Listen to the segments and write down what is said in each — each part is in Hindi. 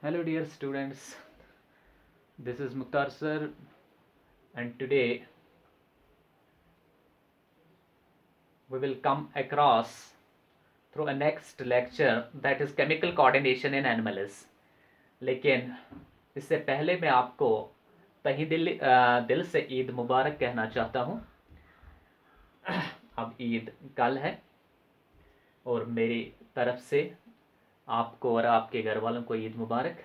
Hello dear students, this is Mukhtar sir, and today we will come across through a next lecture that is chemical coordination in animals. लेकिन इससे पहले मैं आपको तहे दिल से ईद मुबारक कहना चाहता हूँ। अब ईद कल है और मेरी तरफ से आपको और आपके घर वालों को ईद मुबारक।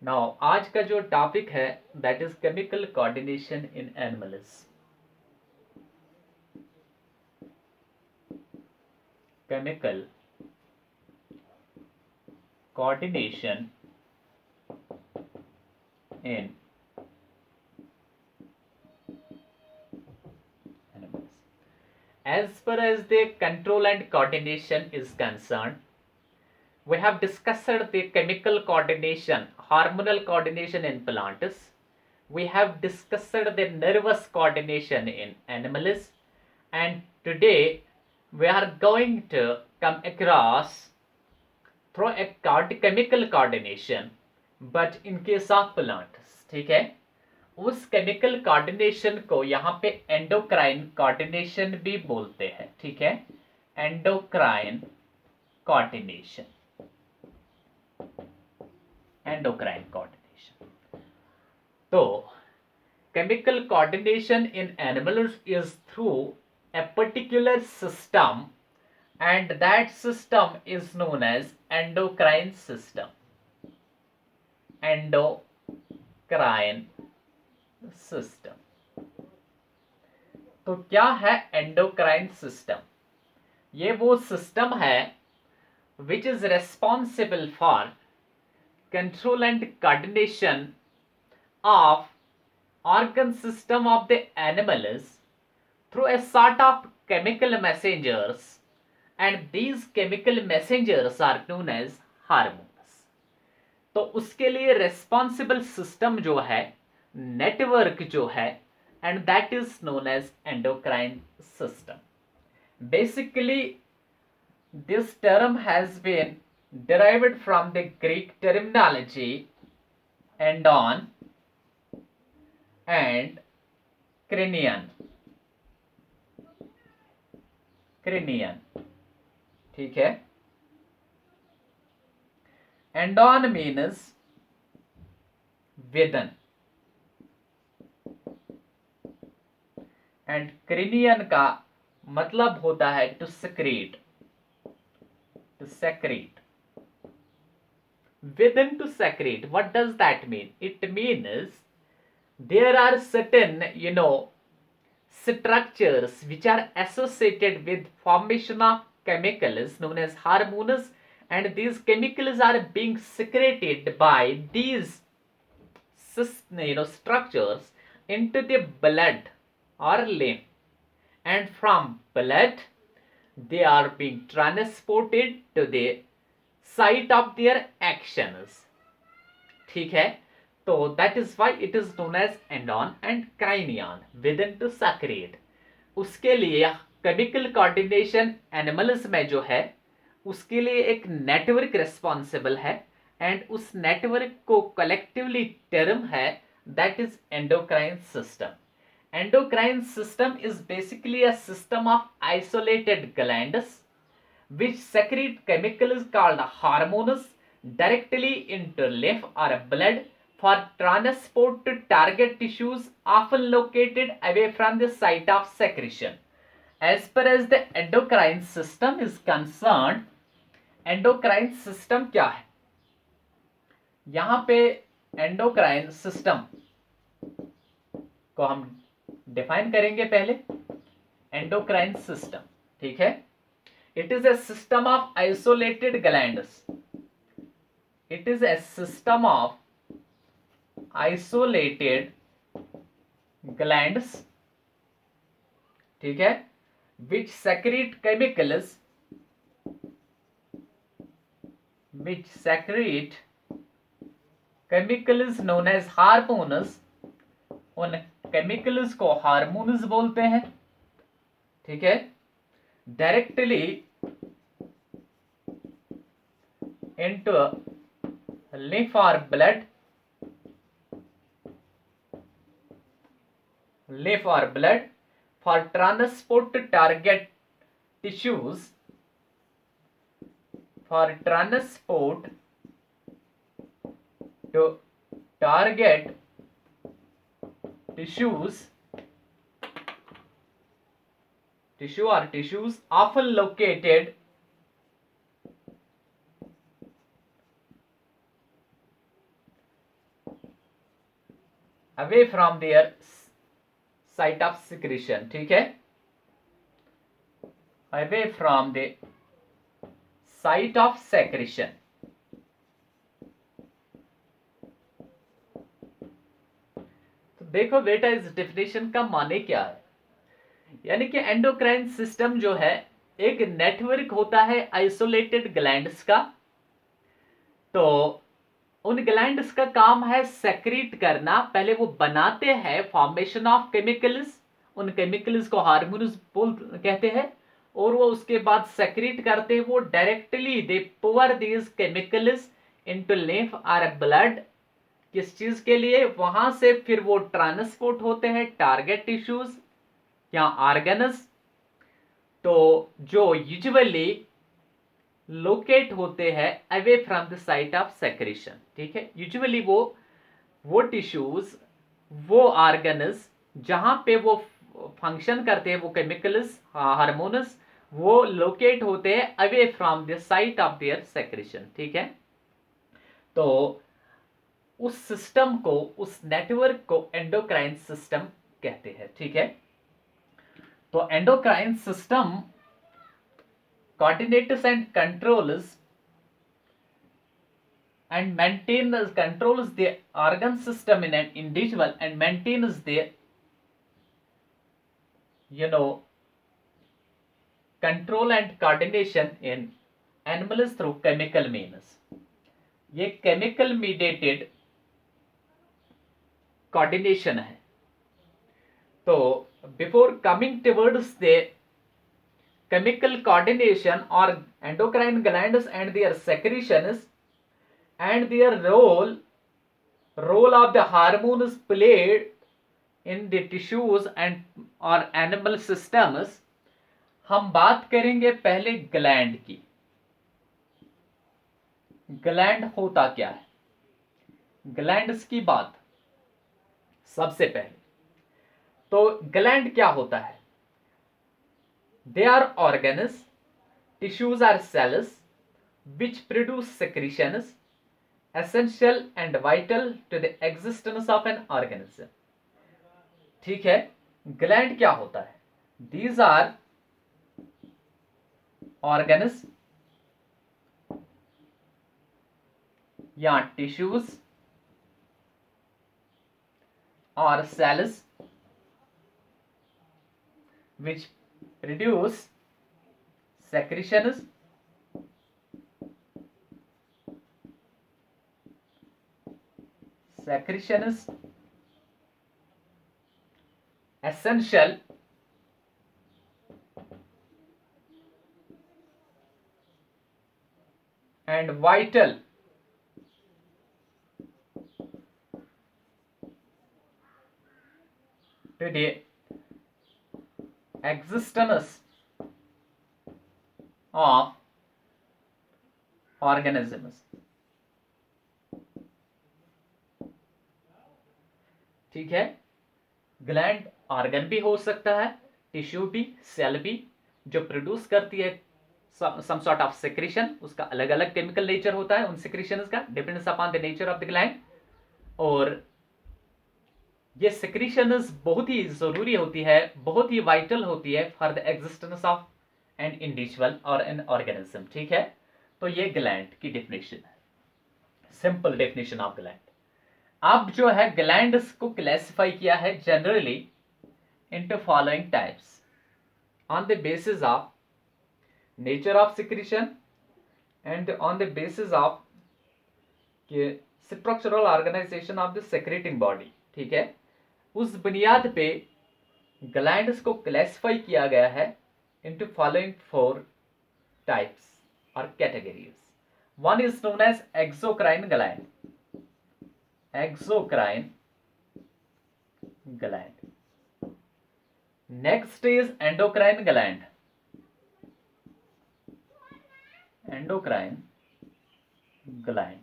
नाउ आज का जो टॉपिक है that is chemical coordination in animals. Chemical coordination in animals. As far as the control and coordination is concerned, we have discussed the chemical coordination, hormonal coordination in plants. We have discussed the nervous coordination in animals, and today we are going to come across through a chemical coordination but in case of plants. ठीक है, उस केमिकल कोऑर्डिनेशन को यहाँ पे एंडोक्राइन कोऑर्डिनेशन भी बोलते हैं। ठीक है, एंडोक्राइन कोऑर्डिनेशन, एंडोक्राइन कोऑर्डिनेशन। तो chemical coordination in animals is through a particular system, and that system is known as endocrine system. Endocrine system. तो क्या है एंडोक्राइन सिस्टम? ये वो सिस्टम है which is responsible for control and coordination of organ system of the animals through a sort of chemical messengers, and these chemical messengers are known as hormones. तो उसके लिए responsible system जो है, network जो है, and that is known as endocrine system. Basically, this term has been derived from the Greek terminology endon and cranian. ठीक है, endon means within and cranian का मतलब होता है to secrete, to secrete, within to secrete. What does that mean? It means there are certain structures which are associated with formation of chemicals known as hormones, and these chemicals are being secreted by these structures into the blood or lymph, and from blood they are being transported to the site of their actions. ठीक है, तो that is why it is known as endon and cranian, within to secrete. उसके लिए केमिकल कोऑर्डिनेशन एनिमल्स में जो है उसके लिए एक नेटवर्क रिस्पॉन्सिबल है, एंड उस नेटवर्क को कलेक्टिवली टर्म है that is endocrine system. Endocrine system is basically a system of isolated glands which secrete chemicals called hormones directly into lymph or blood for transport to target tissues often located away from the site of secretion. As far as the endocrine system is concerned, endocrine system क्या है? यहाँ पे endocrine system को हम डिफाइन करेंगे पहले। endocrine system, ठीक है, it is a system of isolated glands. It is a system of isolated glands, ठीक है, which secrete chemicals, known as hormones. उन chemicals को hormones बोलते हैं, ठीक है, directly into lymph or blood, for transport to target tissues, for transport to target tissues, tissue or tissues often located away from their site of secretion. ठीक है, away from the site of secretion. तो देखो बेटा, इस डेफिनेशन का माने क्या है। यानी कि एंडोक्राइन सिस्टम जो है एक नेटवर्क होता है आइसोलेटेड ग्लैंड्स का। तो उन ग्लैंड्स का काम है सेक्रीट करना, पहले वो बनाते हैं फॉर्मेशन ऑफ केमिकल्स, उन केमिकल्स को हार्मोन्स कहते हैं, और वो उसके बाद सेक्रीट करते हैं, वो directly they poor these chemicals into lymph और ब्लड। किस चीज के लिए? वहां से फिर वो ट्रांसपोर्ट होते हैं टारगेट टिश्यूज या ऑर्गन्स, तो जो यूजुअली लोकेट होते हैं away from the site of secretion. ठीक है, यूजुअली वो टिश्यूज, वो ऑर्गन्स जहां पे वो फंक्शन करते हैं, वो केमिकल्स हार्मोन्स, वो लोकेट होते हैं away from the site of there secretion. ठीक है, तो उस सिस्टम को, उस नेटवर्क को एंडोक्राइन सिस्टम कहते हैं। ठीक है, तो endocrine system coordinates and controls the organ system in an individual and maintains the control and coordination in animals through chemical means. ये chemical mediated coordination है। तो before coming towards the chemical coordination or endocrine glands and their secretions and their role of the hormones played in the tissues and or animal systems, हम बात करेंगे पहले ग्लैंड की। ग्लैंड होता क्या है, ग्लैंड्स की बात सबसे पहले। तो ग्लैंड क्या होता है? They are organs, tissues or cells which produce secretions essential and vital to the existence of an organism. ठीक है, ग्लैंड क्या होता है? These are organs या tissues or cells which produce secretions essential and vital to the existence of organisms. ठीक है, ग्लैंड ऑर्गन भी हो सकता है, टिश्यू भी, सेल भी, जो प्रोड्यूस करती है सम सॉर्ट ऑफ सेक्रेशन। उसका अलग अलग केमिकल नेचर होता है उन सेक्रेशंस का, depends upon the nature of the gland. और ये सेक्रेशंस बहुत ही जरूरी होती है, बहुत ही वाइटल होती है for the existence of an individual और एन ऑर्गेनिज्म। ठीक है, तो ये ग्लैंड की डेफिनेशन है, सिंपल डेफिनेशन ऑफ ग्लैंड। अब जो है ग्लैंड्स को क्लासिफाई किया है generally into following types on the basis of nature of secretion and on the basis of structural organisation of the secreting body. ठीक है, उस बुनियाद पे ग्लैंड्स को क्लासिफाई किया गया है इनटू फॉलोइंग 4 टाइप्स और categories. One is known as exocrine gland. Exocrine gland. Next is endocrine gland. Endocrine gland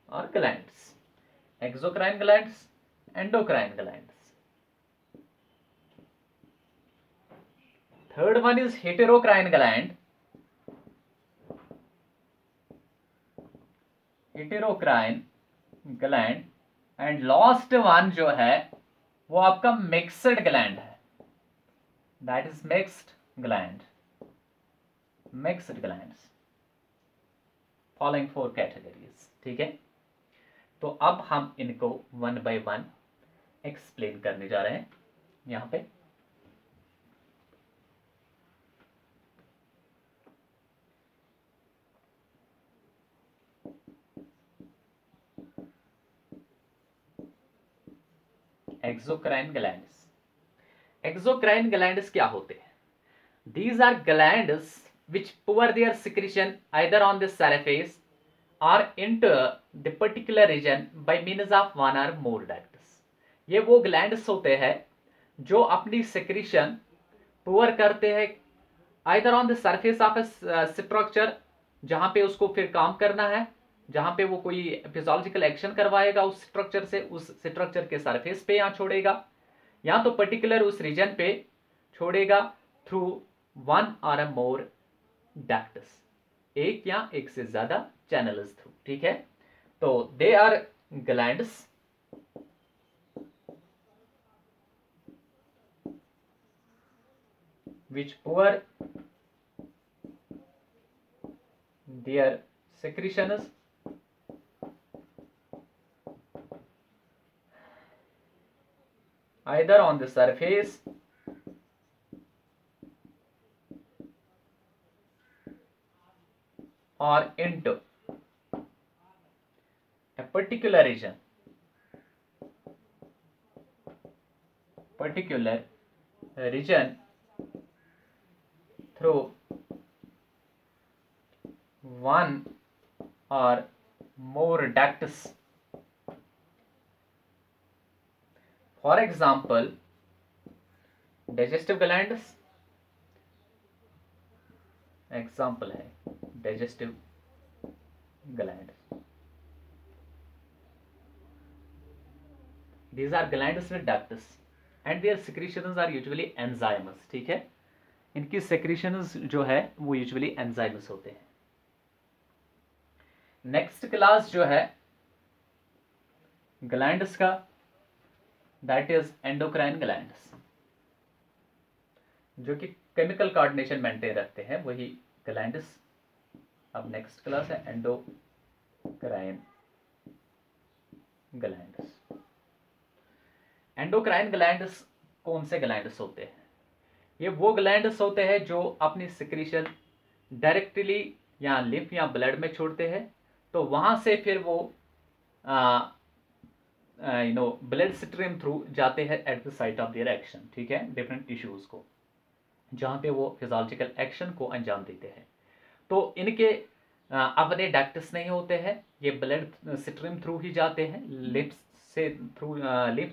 or glands. Exocrine glands, endocrine glands. Third one is heterocrine gland. Heterocrine gland. And last one जो है वो आपका मिक्सड ग्लैंड है, that is mixed gland. Mixed glands following 4 categories. ठीक है, तो अब हम इनको वन बाय वन एक्सप्लेन करने जा रहे हैं यहां पे. Exocrine glands. एक्सोक्राइन ग्लैंड्स क्या होते हैं? These are glands which pour their secretion either on the surface or into the particular region by means of one or more ducts. ये वो glands होते हैं जो अपनी secretion pour करते हैं either on the surface of a structure, जहां पे उसको फिर काम करना है, जहां पे वो कोई फिजियोलॉजिकल एक्शन करवाएगा उस स्ट्रक्चर से, उस स्ट्रक्चर के सरफेस पे यहाँ छोड़ेगा, या तो पर्टिकुलर उस रीजन पे छोड़ेगा थ्रू वन और अ मोर डक्ट्स, एक या एक से ज्यादा चैनल्स थ्रू. ठीक है, तो they are glands which pour their secretions either on the surface or into a particular region through one or more ducts. For example, digestive glands. Example है digestive gland. These are glands with ducts and their secretions are usually enzymes. ठीक है, इनकी secretions जो है वो usually enzymes होते हैं. नेक्स्ट क्लास जो है ग्लैंड्स का, दैट इज एंडोक्राइन ग्लैंड्स, जो कि केमिकल कोऑर्डिनेशन मेंटेन रखते हैं, वही ग्लैंड्स. अब नेक्स्ट क्लास है एंडोक्राइन ग्लैंड्स. एंडोक्राइन ग्लैंड्स कौन से ग्लैंड्स होते हैं? ये वो ग्लैंड्स होते हैं जो अपनी सिक्रीशन डायरेक्टली या लिम्फ या ब्लड में छोड़ते हैं, तो वहां से फिर वो ब्लड स्ट्रीम थ्रू जाते हैं at the site of their action. ठीक है, डिफरेंट टिश्यूज को, जहां पे वो फिजियोलॉजिकल एक्शन को अंजाम देते हैं. तो इनके अपने डक्ट्स नहीं होते हैं, ये ब्लड स्ट्रीम थ्रू ही जाते हैं, लिम्फ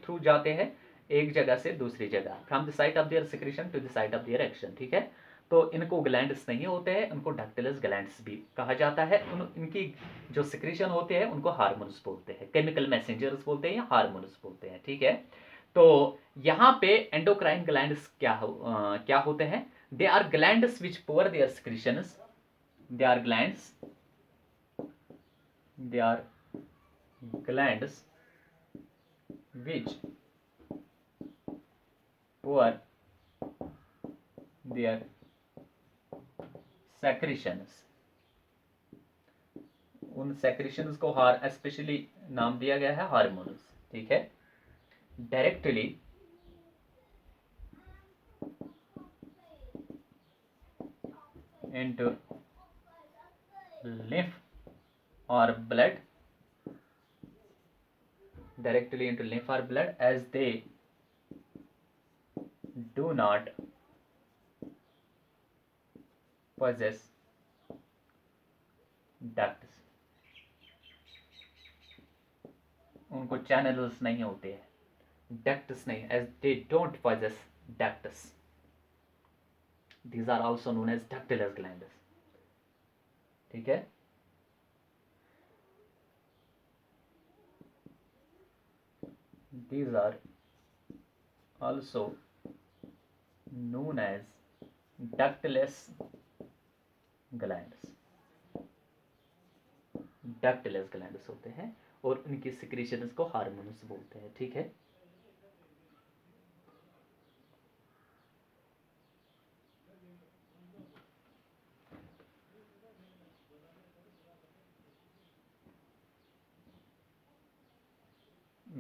थ्रू जाते हैं एक जगह से दूसरी जगह, from the site of their secretion to the site of their action. ठीक है, तो इनको ग्लैंड्स नहीं होते हैं, उनको डक्टिलस ग्लैंड्स भी कहा जाता है. इनकी जो सिक्रीशन होते हैं उनको हार्मोन्स बोलते हैं, केमिकल मैसेंजर्स बोलते हैं या हार्मोन्स बोलते हैं. ठीक है, तो यहाँ पे एंडोक्राइन ग्लैंड्स क्या होते हैं? They are glands which pour their secretions. They are glands which pour their secretions. उन secretions को स्पेशली नाम दिया गया है हार्मोन्स. ठीक है, directly into lymph or blood, directly into lymph or blood, as they do not possess ducts, उनको चैनल्स नहीं होते हैं, डक्ट्स नहीं, as they don't possess ducts. These are also known as ductless glands. ठीक है। These are also known as ductless glands. Ductless glands होते हैं और उनकी सिक्रीशंस को हार्मोन्स बोलते हैं। ठीक है।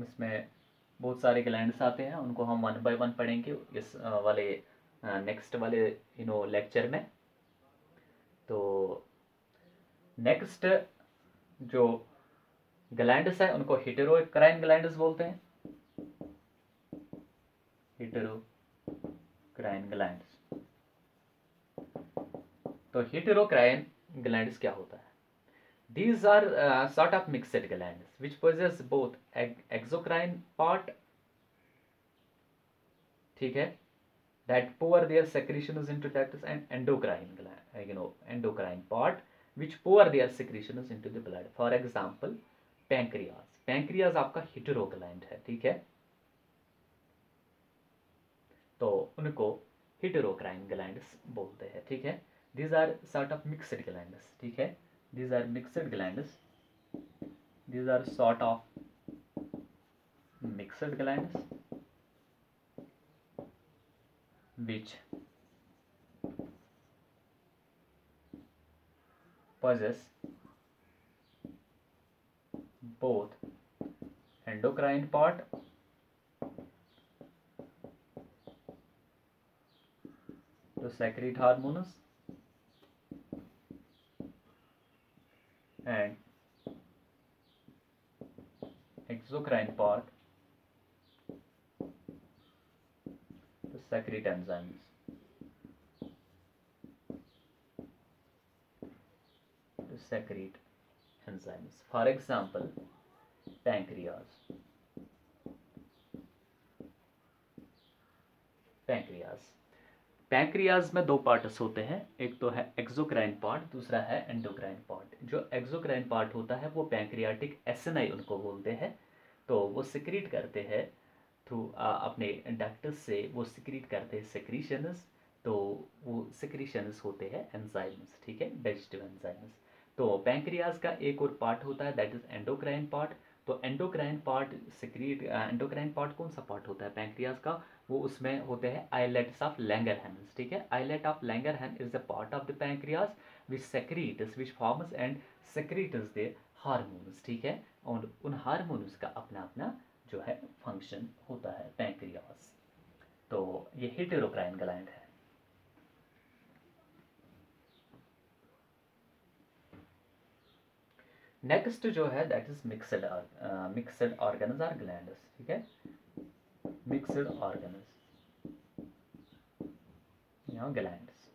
इसमें बहुत सारे ग्लैंड्स आते हैं, उनको हम वन बाय वन पढ़ेंगे इस वाले नेक्स्ट वाले लेक्चर में। तो नेक्स्ट जो ग्लैंड्स है उनको हेटेरोक्राइन ग्लैंड्स बोलते हैं, हेटेरोक्राइन ग्लैंड्स। तो हेटेरोक्राइन ग्लैंड्स क्या होता है? These are sort of mixed glands which possess both exocrine part, ठीक है, that pour their secretions into ducts, and endocrine gland, endocrine part which pour their secretions into the blood. For example, pancreas. pancreas आपका heterogland है, ठीक है, तो उनको heterocrine glands बोलते हैं। ठीक है। These are sort of mixed glands, ठीक है, these are mixed glands, these are sort of mixed glands which possess both endocrine part to secrete hormones and exocrine part to secrete enzymes. For example, pancreas. Pancreas में दो पार्ट्स होते हैं, एक तो है एक्सोक्राइन पार्ट, दूसरा है एंडोक्राइन पार्ट। जो एक्सोक्राइन पार्ट होता है वो पैंक्रियाटिक एसिनाई उनको बोलते हैं। तो वो सिक्रीट करते हैं थ्रू अपने डक्टस से, वो सिक्रीट करते हैं सेक्रीशंस। तो वो सेक्रीशंस होते हैं एंजाइम्स, ठीक है, डाइजेस्टिव एंजाइम्स। तो पैंक्रियाज का एक और पार्ट होता है दैट इज एंडोक्राइन पार्ट। तो एंडोक्राइन पार्ट कौन सा पार्ट होता है पैंक्रियाज का? वो उसमें होते हैं आइलेट्स ऑफ लैंगरहैंस, ठीक है। Islet of Langerhans is a part of the pancreas which forms and secretes the hormones, ठीक है। और उन हार्मोन्स का अपना अपना जो है फंक्शन होता है पैंक्रियाज। तो ये हेटेरोक्राइन ग्लैंड है। नेक्स्ट जो है that is mixed organs or glands, ठीक है, मिक्सड ऑर्गन्स या ग्लैंड्स।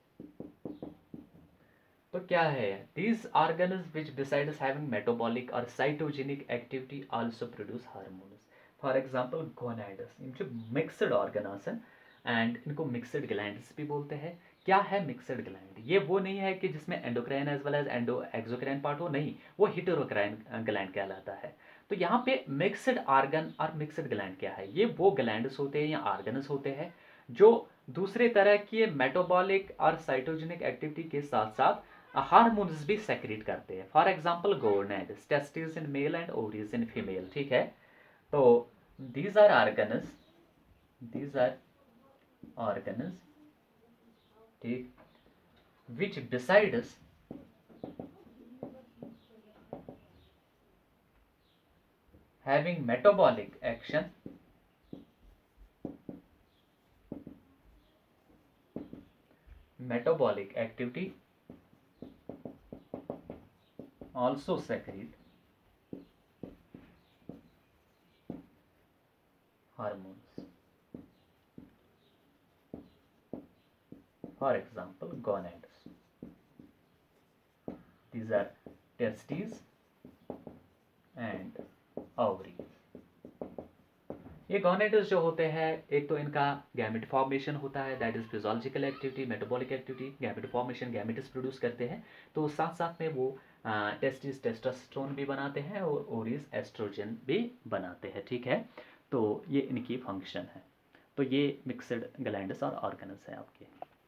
तो क्या है? These organs which besides having metabolic और cytogenic activity also produce hormones. For example gonads, इनके मिक्सड ऑर्गन्स हैं एंड इनको मिक्सड ग्लैंड्स भी बोलते हैं। क्या है मिक्सड ग्लैंड? ये वो नहीं है कि जिसमें endocrine as well as exocrine part हो, नहीं, वो हेटेरोक्राइन ग्लैंड कहलाता है। तो यहाँ पे मिक्सड ऑर्गन और मिक्सड ग्लैंड क्या है? ये वो ग्लैंड्स होते हैं या ऑर्गन्स होते हैं जो दूसरे तरह की मेटाबॉलिक और साइटोजेनिक एक्टिविटी के साथ साथ हार्मोन्स भी सेक्रेट करते हैं। For example gonads, testis in male and ovaries in female, ठीक है। तो दीज आर ऑर्गन्स, ठीक, which besides having metabolic action metabolic activity also secrete hormones. For example, gonads. These are testis and ovary. ये गोनेड्स जो होते हैं, एक तो इनका गैमेट फॉर्मेशन होता है, that is physiological activity, metabolic activity. Gamete formation, gametes produce करते हैं, तो साथ साथ में वो टेस्टिस टेस्टोस्टेरोन भी बनाते हैं और ओवरीज एस्ट्रोजन भी बनाते हैं, ठीक है। तो ये इनकी फंक्शन है। तो ये मिक्सड ग्लैंड्स और ऑर्गन्स हैं आपके।